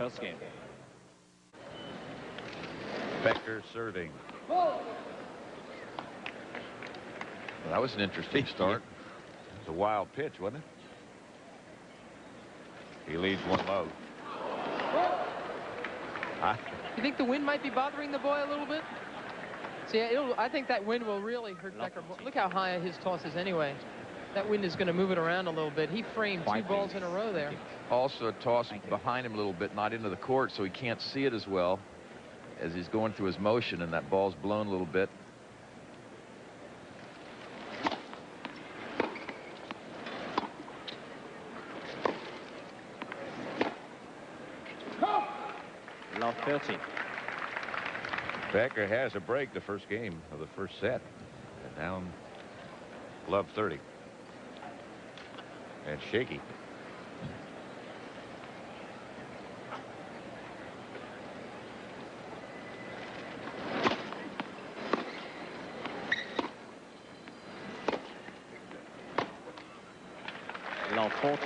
first game. Becker serving. Well, that was an interesting start. It was a wild pitch, wasn't it? He leaves one low. You think the wind might be bothering the boy a little bit? See, I think that wind will really hurt Becker. Look how high his toss is anyway. That wind is going to move it around a little bit. He framed two balls in a row there. Also a toss behind him a little bit, not into the court, so he can't see it as well as he's going through his motion, and that ball's blown a little bit. Love 30. Becker has a break the first game of the first set. And down love 30. And shaky. Love 40.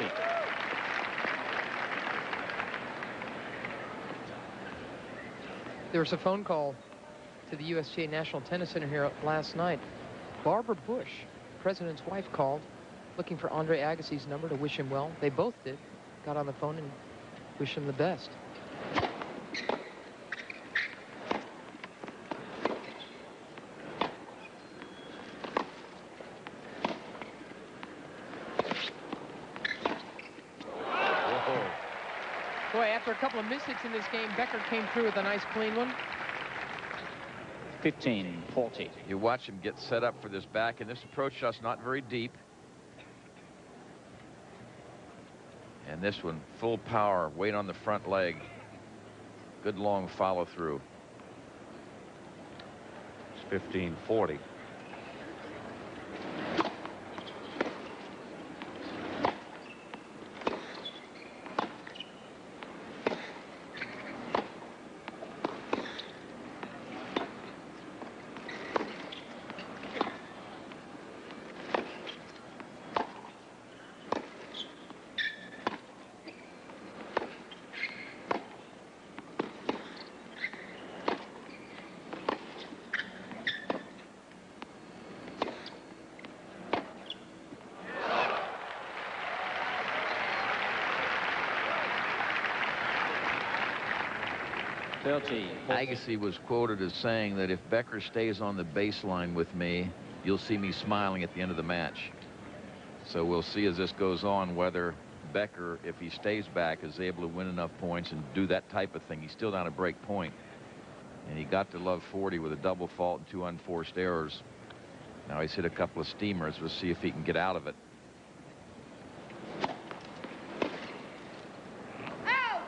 There was a phone call to the USGA National Tennis Center here last night. Barbara Bush, the president's wife, called looking for Andre Agassi's number to wish him well. They both did. Got on the phone and wished him the best. Boy, after a couple of mishits in this game, Becker came through with a nice clean one. 15-40. You watch him get set up for this back, and this approach shot's not very deep. And this one, full power, weight on the front leg. Good long follow through. It's 15-40. Agassi was quoted as saying that if Becker stays on the baseline with me, you'll see me smiling at the end of the match. So we'll see as this goes on whether Becker, if he stays back, is able to win enough points and do that type of thing. He's still down a break point. And he got to love 40 with a double fault and 2 unforced errors. Now he's hit a couple of steamers. We'll see if he can get out of it.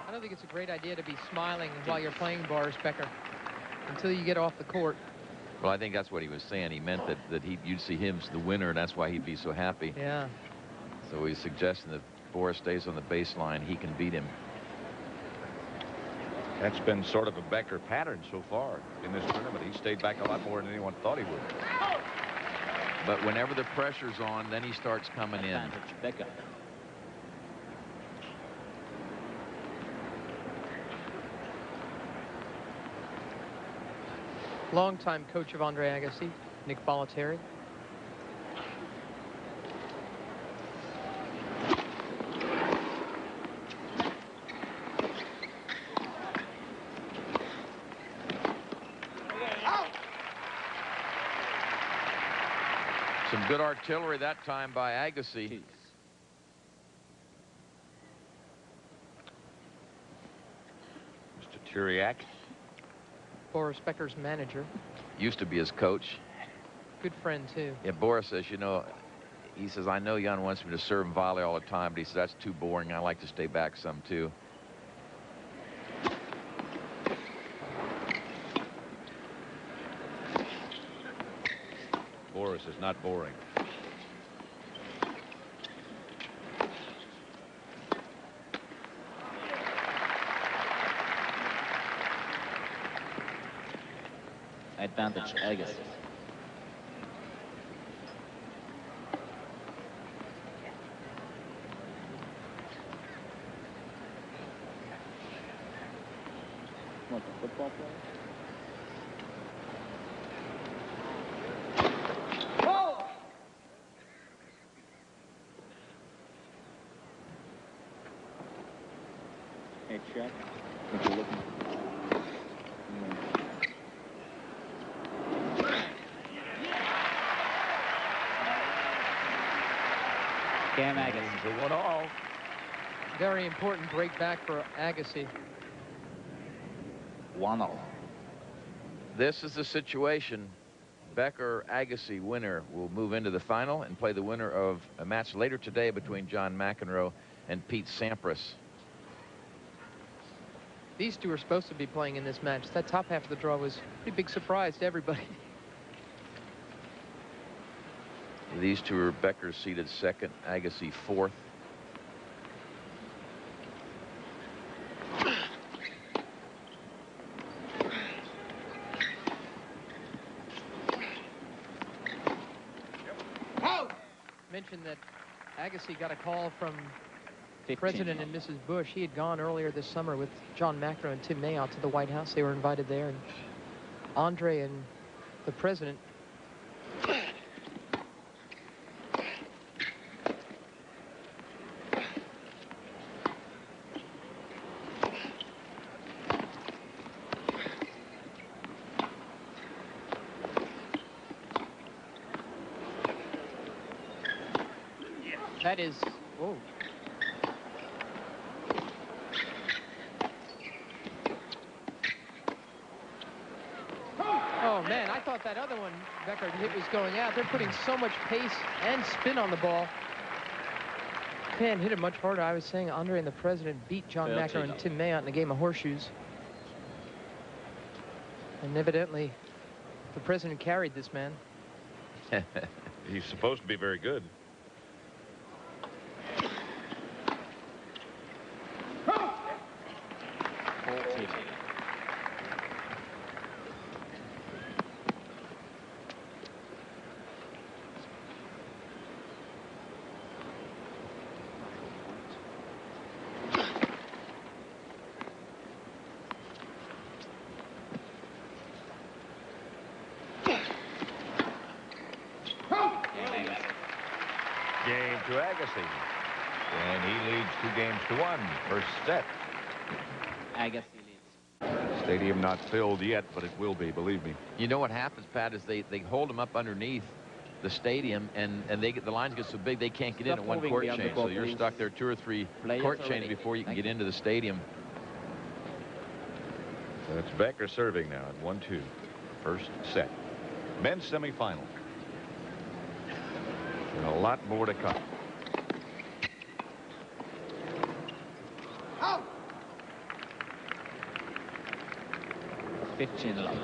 I don't think it's a great idea to be smiling while you're playing Boris Becker until you get off the court. Well, I think that's what he was saying. He meant that you'd see him as the winner, and that's why he'd be so happy. Yeah. So he's suggesting that Boris stays on the baseline. He can beat him. That's been sort of a Becker pattern so far in this tournament. He stayed back a lot more than anyone thought he would. But whenever the pressure's on, then he starts coming in. Becker. Longtime coach of Andre Agassi, Nick Bollettieri. Some good artillery that time by Agassi. Mr. Turiak. Boris Becker's manager. Used to be his coach. Good friend, too. Yeah, Boris says, you know, he says, I know Jan wants me to serve and volley all the time, but he says, that's too boring. I like to stay back some, too. Boris is not boring. Advantage Agassi. like a football player. Hey, check. What you looking for? Cam Agassi. To 1-all. Very important break back for Agassi. 1-0. This is the situation. Becker Agassi winner will move into the final and play the winner of a match later today between John McEnroe and Pete Sampras. These two are supposed to be playing in this match. That top half of the draw was a pretty big surprise to everybody. These two are Becker seated second, Agassi fourth. Mentioned that Agassi got a call from 15. President and Mrs. Bush. He had gone earlier this summer with John McEnroe and Tim Mayotte to the White House. They were invited there, and Andre and the president that is, whoa. Oh, man, I thought that other one Becker hit was going out. They're putting so much pace and spin on the ball. Pan hit it much harder. I was saying Andre and the president beat John McEnroe and Tim Mayotte in a game of horseshoes. And evidently, the president carried this man. He's supposed to be very good. Game to Agassi. And he leads 2-1. First set. Agassi leads. Stadium not filled yet, but it will be, believe me. You know what happens, Pat, is they hold them up underneath the stadium, and the lines get so big they can't get in Stop at one moving court beyond the change. ball, So you're please. stuck there 2 or 3 Players court are changes ready. before you can Thank get into the stadium. So it's Becker serving now at 1-2. First set. Men's semifinal. And a lot more to come. Oh. 15 love.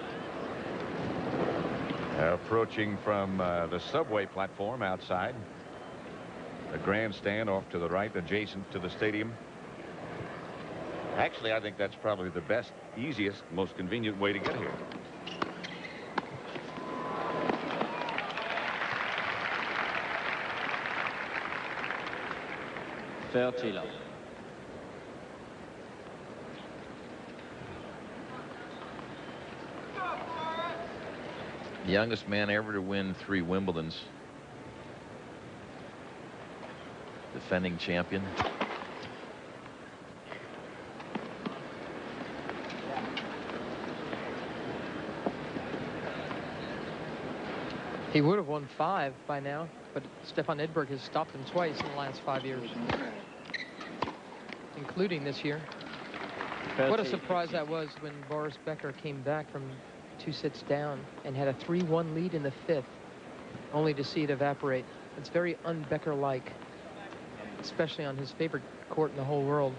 Approaching from the subway platform outside. The grandstand off to the right, adjacent to the stadium. Actually, I think that's probably the best, easiest, most convenient way to get here. $30. The youngest man ever to win 3 Wimbledons. Defending champion. He would have won 5 by now, but Stefan Edberg has stopped him twice in the last 5 years, including this year. 30, What a surprise 15. that was when Boris Becker came back from 2 sets down and had a 3-1 lead in the 5th, only to see it evaporate. It's very un-Becker-like, especially on his favorite court in the whole world.